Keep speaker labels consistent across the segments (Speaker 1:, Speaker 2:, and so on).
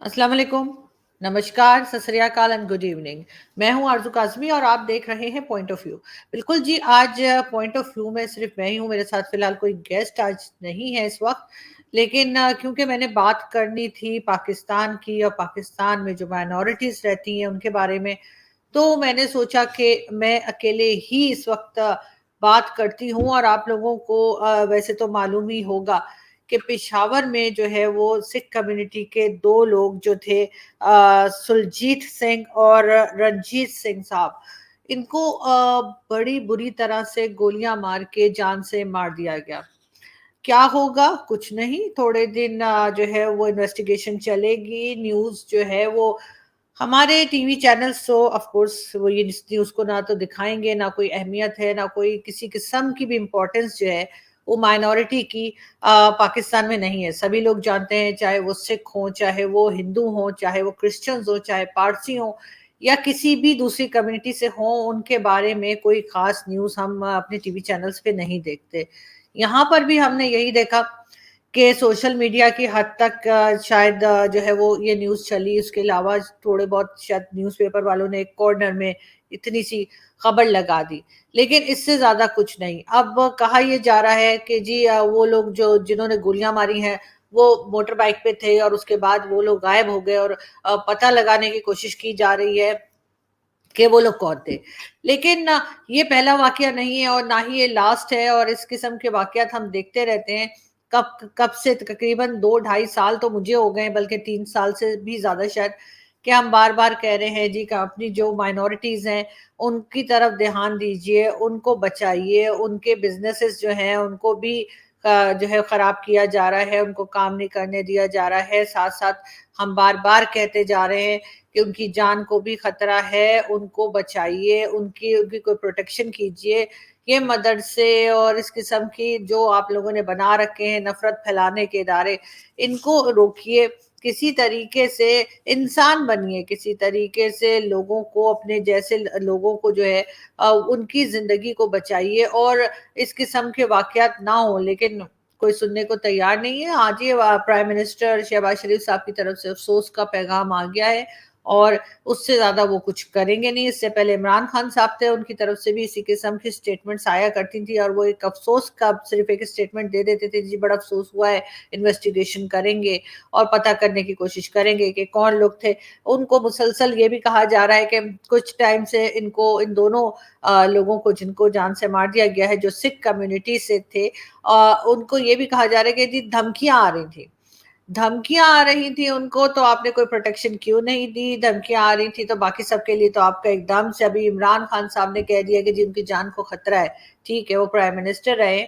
Speaker 1: अस्सलाम वालेकुम, नमस्कार, सत श्री अकाल एंड गुड इवनिंग। मैं हूं आरज़ू काज़मी और आप देख रहे हैं पॉइंट ऑफ व्यू। बिल्कुल जी, आज पॉइंट ऑफ व्यू में सिर्फ मैं ही हूं, मेरे साथ फिलहाल कोई गेस्ट आज नहीं है इस वक्त। लेकिन क्योंकि मैंने बात करनी थी पाकिस्तान की और पाकिस्तान में जो माइनॉरिटीज़ रहती हैं उनके बारे में, तो मैंने सोचा कि मैं अकेले ही इस वक्त बात करती हूँ। और आप लोगों को वैसे तो मालूम ही होगा कि पेशावर में जो है वो सिख कम्युनिटी के दो लोग जो थे, सुलजीत सिंह और रंजीत सिंह साहब, इनको बड़ी बुरी तरह से गोलियां मार के जान से मार दिया गया। क्या होगा? कुछ नहीं, थोड़े दिन जो है वो इन्वेस्टिगेशन चलेगी। न्यूज़ जो है वो हमारे टीवी चैनल्स तो ऑफ कोर्स वो ये इस न्यूज़ को ना तो दिखाएँगे, ना कोई अहमियत है, ना कोई किसी किस्म की भी इम्पोर्टेंस जो है वो माइनॉरिटी की पाकिस्तान में नहीं है। सभी लोग जानते हैं, चाहे वो सिख हों, चाहे वो हिंदू हों, चाहे वो क्रिश्चियंस हों, चाहे पारसी हों या किसी भी दूसरी कम्युनिटी से हों, उनके बारे में कोई ख़ास न्यूज़ हम अपने टीवी चैनल्स पे नहीं देखते। यहाँ पर भी हमने यही देखा कि सोशल मीडिया की हद तक शायद जो है वो ये न्यूज़ चली, उसके अलावा थोड़े बहुत शायद न्यूज़पेपर वालों ने एक कॉर्नर में इतनी सी खबर लगा दी, लेकिन इससे ज़्यादा कुछ नहीं। अब कहा ये जा रहा है कि जी वो लोग जो जिन्होंने गोलियाँ मारी हैं, वो मोटर बाइक पे थे और उसके बाद वो लोग गायब हो गए। और पता लगाने की कोशिश की जा रही है कि वो लोग कौन थे। लेकिन ये पहला वाक़या नहीं है और ना ही ये लास्ट है, और इस किस्म के वाक़यात हम देखते रहते हैं। कब कब से तकरीबन 2 ढाई साल तो मुझे हो गए, बल्कि 3 साल से भी ज़्यादा शायद, कि हम बार-बार कह रहे हैं जी कि अपनी जो माइनॉरिटीज़ हैं, उनकी तरफ ध्यान दीजिए, उनको बचाइए, उनके बिज़नेसेस जो हैं उनको भी जो है ख़राब किया जा रहा है, उनको काम नहीं करने दिया जा रहा है। साथ-साथ हम बार-बार कहते जा रहे हैं कि उनकी जान को भी खतरा है, उनको बचाइए, उनकी उनकी कोई प्रोटेक्शन कीजिए। ये मदरसे और इस किस्म की जो आप लोगों ने बना रखे हैं नफ़रत फैलाने के इदारे, इनको रोकिए। किसी तरीके से इंसान बनिए, किसी तरीके से लोगों को, अपने जैसे लोगों को जो है उनकी ज़िंदगी को बचाइए और इस किस्म के वाक़यात ना हों। लेकिन कोई सुनने को तैयार नहीं है। आज ये प्राइम मिनिस्टर शहबाज शरीफ साहब की तरफ से अफ़सोस का पैगाम आ गया है और उससे ज़्यादा वो कुछ करेंगे नहीं। इससे पहले इमरान खान साहब थे, उनकी तरफ से भी इसी किस्म की स्टेटमेंट्स आया करती थी और वो एक अफ़सोस का सिर्फ़ एक स्टेटमेंट दे देते थे, जी बड़ा अफ़सोस हुआ है, इन्वेस्टिगेशन करेंगे और पता करने की कोशिश करेंगे कि कौन लोग थे। उनको मुसलसल ये भी कहा जा रहा है कि कुछ टाइम से इनको, इन दोनों लोगों को जिनको जान से मार दिया गया है, जो सिख कम्युनिटी से थे, उनको ये भी कहा जा रहा है कि जी धमकियाँ आ रही थी। धमकियाँ आ रही थी उनको, तो आपने कोई प्रोटेक्शन क्यों नहीं दी? धमकियाँ आ रही थी तो बाकी सबके लिए तो आपका एकदम से, अभी इमरान खान साहब ने कह दिया कि जी उनकी जान को खतरा है। ठीक है, वो प्राइम मिनिस्टर रहे,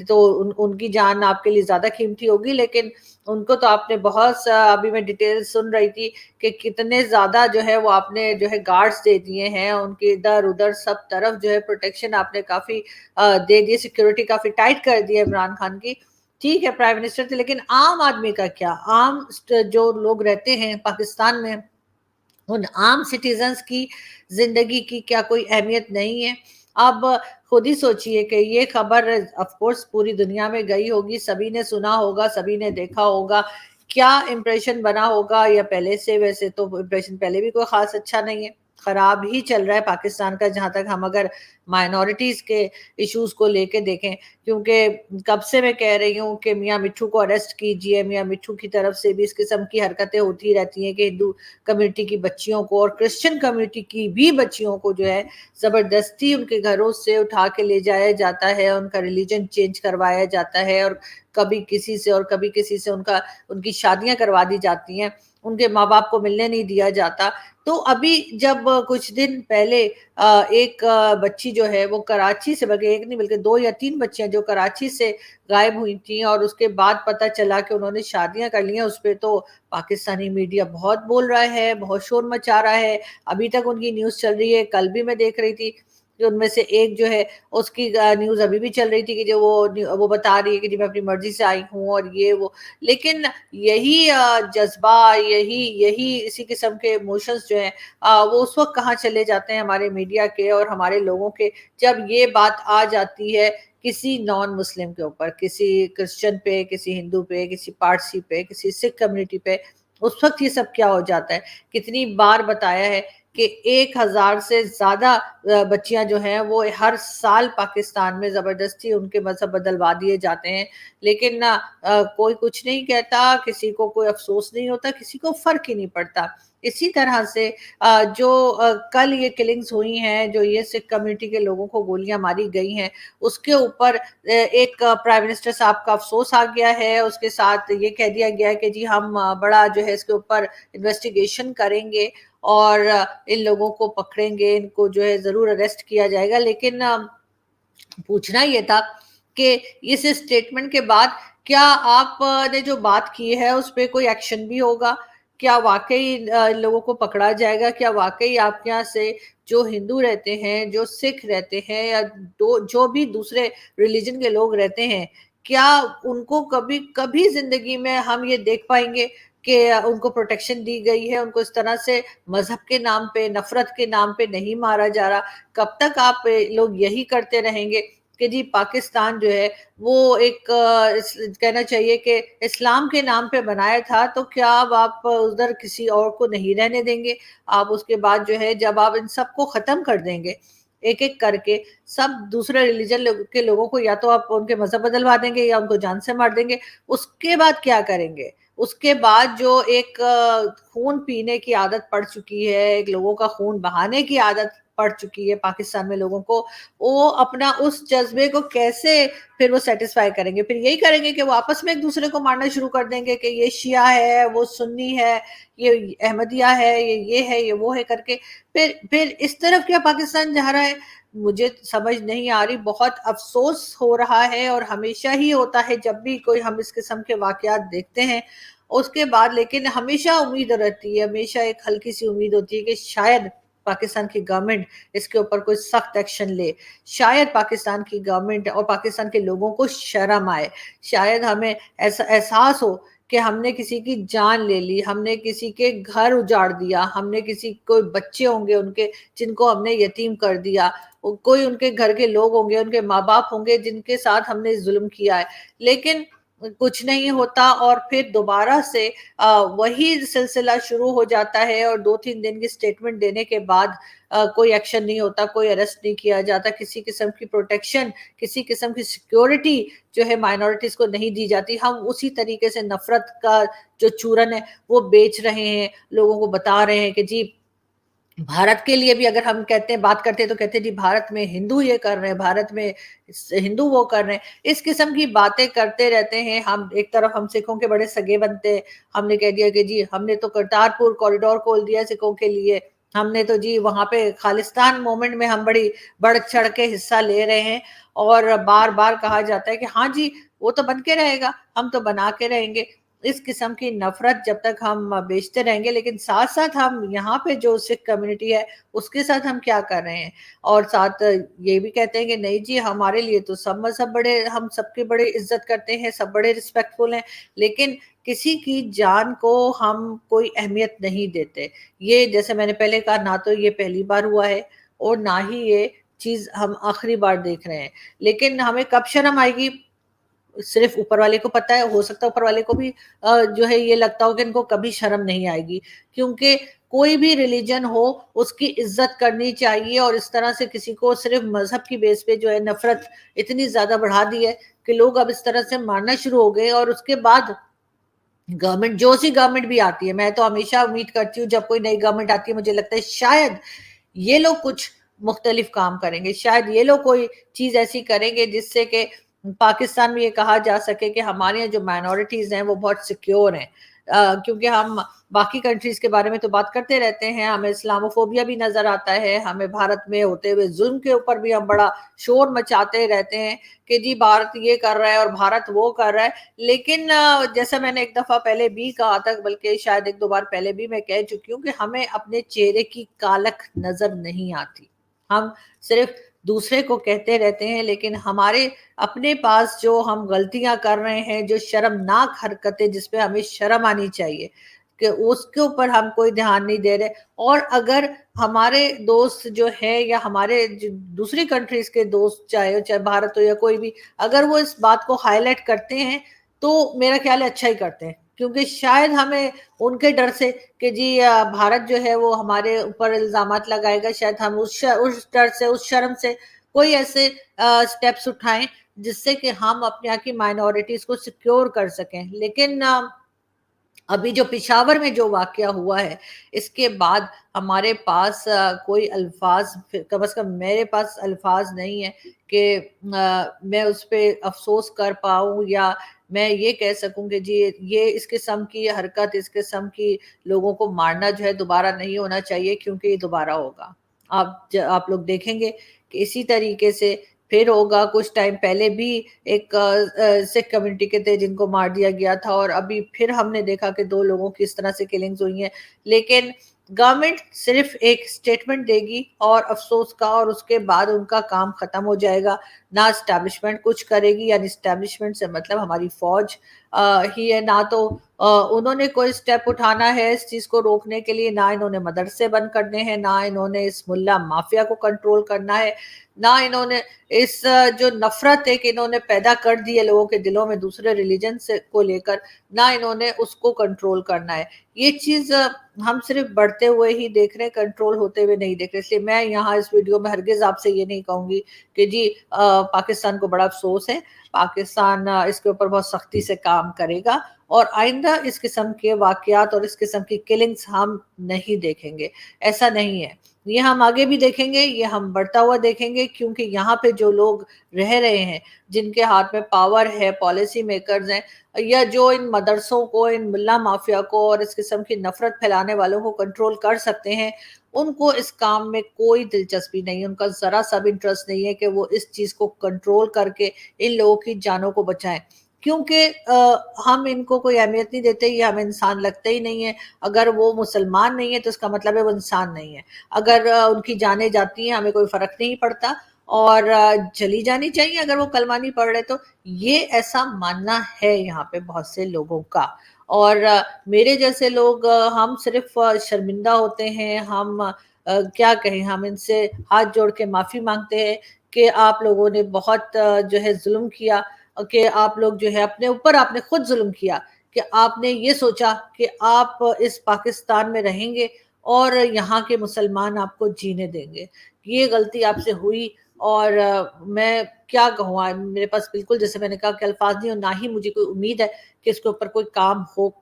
Speaker 1: तो उनकी जान आपके लिए ज़्यादा कीमती होगी, लेकिन उनको तो आपने बहुत सा, अभी मैं डिटेल सुन रही थी कि कितने ज़्यादा जो है वो आपने जो है गार्ड्स दे दिए हैं, उनके इधर-उधर सब तरफ जो है प्रोटेक्शन आपने काफ़ी दे दी, सिक्योरिटी काफ़ी टाइट कर दी है इमरान खान की। ठीक है, प्राइम मिनिस्टर थे, लेकिन आम आदमी का क्या? जो लोग रहते हैं पाकिस्तान में, उन आम सिटीजन्स की ज़िंदगी की क्या कोई अहमियत नहीं है? अब खुद ही सोचिए कि ये खबर ऑफ कोर्स पूरी दुनिया में गई होगी, सभी ने सुना होगा, सभी ने देखा होगा। क्या इम्प्रेशन बना होगा, या पहले से, वैसे तो इम्प्रेशन पहले भी कोई ख़ास अच्छा नहीं है, खराब ही चल रहा है पाकिस्तान का, जहाँ तक हम अगर माइनॉरिटीज़ के इश्यूज़ को लेके देखें। क्योंकि कब से मैं कह रही हूँ कि मियाँ मिट्ठू को अरेस्ट कीजिए, मियाँ मिट्ठू की तरफ से भी इस किस्म की हरकतें होती रहती हैं कि हिंदू कम्युनिटी की बच्चियों को और क्रिश्चियन कम्युनिटी की भी बच्चियों को जो है ज़बरदस्ती उनके घरों से उठा के ले जाया जाता है, उनका रिलीजन चेंज करवाया जाता है और कभी किसी से और कभी किसी से उनकी शादियाँ करवा दी जाती हैं, उनके माँ-बाप को मिलने नहीं दिया जाता। तो अभी जब कुछ दिन पहले एक बच्ची जो है वो कराची से, बल्कि एक नहीं बल्कि 2 या 3 बच्चियाँ जो कराची से गायब हुई थीं और उसके बाद पता चला कि उन्होंने शादियाँ कर ली हैं, उसपे तो पाकिस्तानी मीडिया बहुत बोल रहा है, बहुत शोर मचा रहा है। अभी तक उनकी न्यूज़ चल रही है, कल भी मैं देख रही थी कि उनमें से एक जो है उसकी न्यूज़ अभी भी चल रही थी कि जो वो बता रही है कि जी मैं अपनी मर्ज़ी से आई हूँ और ये वो। लेकिन यही जज़्बा, यही यही इसी किस्म के इमोशंस जो हैं, वो उस वक़्त कहाँ चले जाते हैं हमारे मीडिया के और हमारे लोगों के, जब ये बात आ जाती है किसी नॉन मुस्लिम के ऊपर, किसी क्रिश्चियन पे, किसी हिंदू पे, किसी पारसी पे, किसी सिख कम्युनिटी पे। उस वक़्त ये सब क्या हो जाता है। कितनी बार बताया है कि 1000 से ज़्यादा बच्चियाँ जो हैं वो हर साल पाकिस्तान में ज़बरदस्ती उनके मज़हब बदलवा दिए जाते हैं। लेकिन ना कोई कुछ नहीं कहता, किसी को कोई अफ़सोस नहीं होता, किसी को फ़र्क ही नहीं पड़ता। इसी तरह से जो कल ये किलिंग्स हुई हैं, जो ये सिख कम्युनिटी के लोगों को गोलियाँ मारी गई हैं, उसके ऊपर एक प्राइम मिनिस्टर साहब का अफ़सोस आ गया है, उसके साथ ये कह दिया गया है कि जी हम बड़ा जो है इसके ऊपर इन्वेस्टिगेशन करेंगे और इन लोगों को पकड़ेंगे, इनको जो है ज़रूर अरेस्ट किया जाएगा। लेकिन पूछना ये था कि इस स्टेटमेंट के बाद क्या आपने जो बात की है उस पे कोई एक्शन भी होगा? क्या वाक़ई इन लोगों को पकड़ा जाएगा? क्या वाक़ई आपके यहाँ से जो हिंदू रहते हैं, जो सिख रहते हैं या दो जो भी दूसरे रिलिजन के लोग रहते हैं, क्या उनको कभी कभी ज़िंदगी में हम ये देख पाएँगे कि उनको प्रोटेक्शन दी गई है, उनको इस तरह से मज़हब के नाम पे, नफ़रत के नाम पे नहीं मारा जा रहा? कब तक आप लोग यही करते रहेंगे कि जी पाकिस्तान जो है वो एक कहना चाहिए कि इस्लाम के नाम पे बनाया था, तो क्या अब आप उधर किसी और को नहीं रहने देंगे? आप उसके बाद जो है जब आप इन सबको ख़त्म कर देंगे, एक-एक करके सब दूसरे रिलीजन के लोगों को या तो आप उनके मज़हब बदलवा देंगे या उनको जान से मार देंगे, उसके बाद क्या करेंगे? उसके बाद जो एक खून पीने की आदत पड़ चुकी है, एक लोगों का खून बहाने की आदत पड़ चुकी है पाकिस्तान में लोगों को, वो अपना उस जज़्बे को कैसे फिर वो सैटिस्फाई करेंगे? फिर यही करेंगे कि वो आपस में एक-दूसरे को मारना शुरू कर देंगे कि ये शिया है, वो सुन्नी है, ये अहमदिया है, ये है, ये वो है करके फिर इस तरफ क्या पाकिस्तान जा रहा है? मुझे समझ नहीं आ रही, बहुत अफ़सोस हो रहा है और हमेशा ही होता है जब भी कोई हम इस किस्म के वाक़यात देखते हैं। उसके बाद लेकिन हमेशा उम्मीद रहती है, हमेशा एक हल्की-सी उम्मीद होती है कि शायद पाकिस्तान की गवर्नमेंट इसके ऊपर कोई सख्त एक्शन ले। शायद पाकिस्तान की गवर्नमेंट और पाकिस्तान के लोगों को शर्म आए। शायद हमें ऐसा एहसास हो कि हमने किसी की जान ले ली, हमने किसी के घर उजाड़ दिया, हमने किसी कोई बच्चे होंगे उनके जिनको हमने यतीम कर दिया, कोई उनके घर के लोग होंगे, उनके माँ-बाप होंगे जिनके साथ हमने ज़ुल्म किया है। लेकिन कुछ नहीं होता और फिर दोबारा से वही सिलसिला शुरू हो जाता है और 2-3 दिन की स्टेटमेंट देने के बाद कोई एक्शन नहीं होता, कोई अरेस्ट नहीं किया जाता, किसी किस्म की प्रोटेक्शन, किसी किस्म की सिक्योरिटी जो है माइनॉरिटीज़ को नहीं दी जाती। हम उसी तरीके से नफ़रत का जो चूरन है, वो बेच रहे हैं, लोगों को बता रहे हैं कि जी भारत के लिए भी अगर हम कहते हैं बात करते हैं तो कहते हैं जी भारत में हिंदू ये कर रहे हैं, भारत में हिंदू वो कर रहे हैं। इस किस्म की बातें करते रहते हैं। हम एक तरफ हम सिखों के बड़े सगे बनते हैं। हमने कह दिया कि जी हमने तो करतारपुर कॉरिडोर खोल दिया सिखों के लिए। हमने तो जी वहाँ पे खालिस्तान मूवमेंट में हम बड़ी बढ़-चढ़ के हिस्सा ले रहे हैं और बार-बार कहा जाता है कि हाँ जी, वो तो बन के रहेगा, हम तो बना के रहेंगे। इस किस्म की नफ़रत जब तक हम बेचते रहेंगे लेकिन साथ-साथ हम यहाँ पे जो सिख कम्युनिटी है, उसके साथ हम क्या कर रहे हैं? और साथ ये भी कहते हैं कि नहीं जी हमारे लिए तो सब मज़हब बड़े हम सबकी बड़ी इज़्ज़त करते हैं, सब बड़े रिस्पेक्टफुल हैं, लेकिन किसी की जान को हम कोई अहमियत नहीं देते। ये जैसे मैंने पहले कहा ना तो ये पहली बार हुआ है और ना ही ये चीज़ हम आखिरी बार देख रहे हैं। लेकिन हमें कब शर्म आएगी सिर्फ़ ऊपर वाले को पता है, हो सकता है ऊपर वाले को भी जो है ये लगता हो कि इनको कभी शर्म नहीं आएगी। क्योंकि कोई भी रिलिजन हो, उसकी इज़्ज़त करनी चाहिए और इस तरह से किसी को सिर्फ़ मज़हब की बेस पे जो है नफ़रत इतनी ज़्यादा बढ़ा दी है कि लोग अब इस तरह से मारना शुरू हो गए और उसके बाद गवर्नमेंट जो सी गवर्नमेंट भी आती है, मैं तो हमेशा उम्मीद करती हूँ जब कोई नई गवर्नमेंट आती है मुझे लगता है शायद ये लोग कुछ मुख्तलिफ काम करेंगे। शायद ये लोग कोई चीज़ ऐसी करेंगे जिससे कि पाकिस्तान में ये कहा जा सके कि हमारे यहाँ जो माइनॉरिटीज़ हैं वो बहुत सिक्योर हैं। क्योंकि हम बाकी कंट्रीज़ के बारे में तो बात करते रहते हैं, हमें इस्लामोफ़ोबिया भी नज़र आता है, हमें भारत में होते हुए ज़ुल्म के ऊपर भी हम बड़ा शोर मचाते रहते हैं कि जी भारत ये कर रहा है और भारत वो कर रहा है। लेकिन जैसा मैंने एक दफ़ा पहले भी कहा था बल्कि शायद 1-2 बार पहले भी मैं कह चुकी हूँ कि हमें अपने चेहरे की कालख नज़र नहीं आती। हम सिर्फ़ दूसरे को कहते रहते हैं लेकिन हमारे अपने पास जो हम गलतियाँ कर रहे हैं, जो शर्मनाक हरकतें जिस पे हमें शर्म आनी चाहिए कि उसके ऊपर हम कोई ध्यान नहीं दे रहे और अगर हमारे दोस्त जो हैं या हमारे जो दूसरी कंट्रीज़ के दोस्त चाहे भारत हो या कोई भी, अगर वो इस बात को हाइलाइट करते हैं, तो मेरा ख़्याल है अच्छा ही करते हैं। क्योंकि शायद हमें उनके डर से कि जी भारत जो है वो हमारे ऊपर इल्ज़ामात लगाएगा, शायद हम उस डर से, उस शर्म से कोई ऐसे स्टेप्स उठाएँ जिससे कि हम अपने यहाँ की माइनॉरिटीज़ को सिक्योर कर सकें। लेकिन अभी जो पेशावर में जो वाक़या हुआ है, इसके बाद हमारे पास कोई अल्फ़ाज़, कम से कम मेरे पास अल्फ़ाज़ नहीं है कि मैं उस पे अफ़सोस कर पाऊँ या मैं ये कह सकूँ कि जी ये इस किस्म की हरकत, इस किस्म की लोगों को मारना जो है दोबारा नहीं होना चाहिए, क्योंकि ये दोबारा होगा। आप लोग देखेंगे कि इसी तरीके से फिर होगा। कुछ टाइम पहले भी एक सिख कम्युनिटी के थे जिनको मार दिया गया था, और अभी फिर हमने देखा कि 2 लोगों की इस तरह से किलिंग्स हुई हैं। लेकिन गवर्नमेंट सिर्फ़ एक स्टेटमेंट देगी और अफ़सोस का, और उसके बाद उनका काम ख़त्म हो जाएगा। ना एस्टेब्लिशमेंट कुछ करेगी, यानी एस्टेब्लिशमेंट से मतलब हमारी फ़ौज ही है। ना तो उन्होंने कोई स्टेप उठाना है इस चीज़ को रोकने के लिए, ना इन्होंने मदरसे बंद करने हैं, ना इन्होंने इस मुल्ला माफ़िया को कंट्रोल करना है, ना इन्होंने इस जो नफ़रत एक इन्होंने पैदा कर दी है लोगों के दिलों में दूसरे रिलीजन से को लेकर, ना इन्होंने उसको कंट्रोल करना है। ये चीज़ हम सिर्फ़ बढ़ते हुए ही देख रहे हैं, कंट्रोल होते हुए नहीं देख रहे। इसलिए मैं यहाँ इस वीडियो में हरगिज़ आपसे ये नहीं कहूँगी कि जी पाकिस्तान को बड़ा अफ़सोस है, पाकिस्तान इसके ऊपर बहुत सख्ती से काम करेगा और आइंदा इस किस्म के वाक़यात और इस किस्म की किलिंग्स हम नहीं देखेंगे। ऐसा नहीं है। ये हम आगे भी देखेंगे, ये हम बढ़ता हुआ देखेंगे, क्योंकि यहाँ पे जो लोग रह रहे हैं, जिनके हाथ में पावर है, पॉलिसी मेकर्स हैं, या जो इन मदरसों को, इन मुल्ला माफिया को और इस किस्म की नफ़रत फैलाने वालों को कंट्रोल कर सकते हैं, उनको इस काम में कोई दिलचस्पी नहीं है। उनका ज़रा-सा भी इंटरेस्ट नहीं है कि वो इस चीज़ को कंट्रोल करके इन लोगों की जानों को बचाएँ। क्योंकि हम इनको कोई अहमियत नहीं देते, ये हमें इंसान लगते ही नहीं है। अगर वो मुसलमान नहीं है तो इसका मतलब है वो इंसान नहीं है। अगर उनकी जानें जाती हैं, हमें कोई फ़र्क नहीं पड़ता, और चली जानी चाहिए अगर वो कलमा नहीं पढ़ रहे तो। ये ऐसा मानना है यहाँ पे बहुत से लोगों का। और मेरे जैसे लोग हम सिर्फ़ शर्मिंदा होते हैं, हम क्या कहें, हम इनसे हाथ जोड़ के माफ़ी माँगते हैं कि आप लोगों ने बहुत जो है ज़ुल्म किया, कि आप लोग जो है अपने ऊपर आपने खुद ज़ुल्म किया, कि आपने ये सोचा कि आप इस पाकिस्तान में रहेंगे और यहाँ के मुसलमान आपको जीने देंगे। ये गलती आपसे हुई, और मैं क्या कहूँ, मेरे पास बिल्कुल, जैसे मैंने कहा, कि अल्फ़ाज़ नहीं, और ना ही मुझे कोई उम्मीद है कि इसके ऊपर कोई काम हो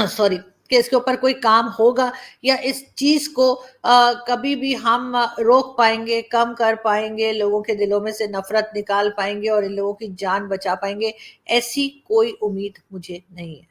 Speaker 1: सॉरी, कि इसके ऊपर कोई काम होगा, या इस चीज़ को कभी भी हम रोक पाएँगे, कम कर पाएँगे, लोगों के दिलों में से नफ़रत निकाल पाएँगे और इन लोगों की जान बचा पाएँगे, ऐसी कोई उम्मीद मुझे नहीं है।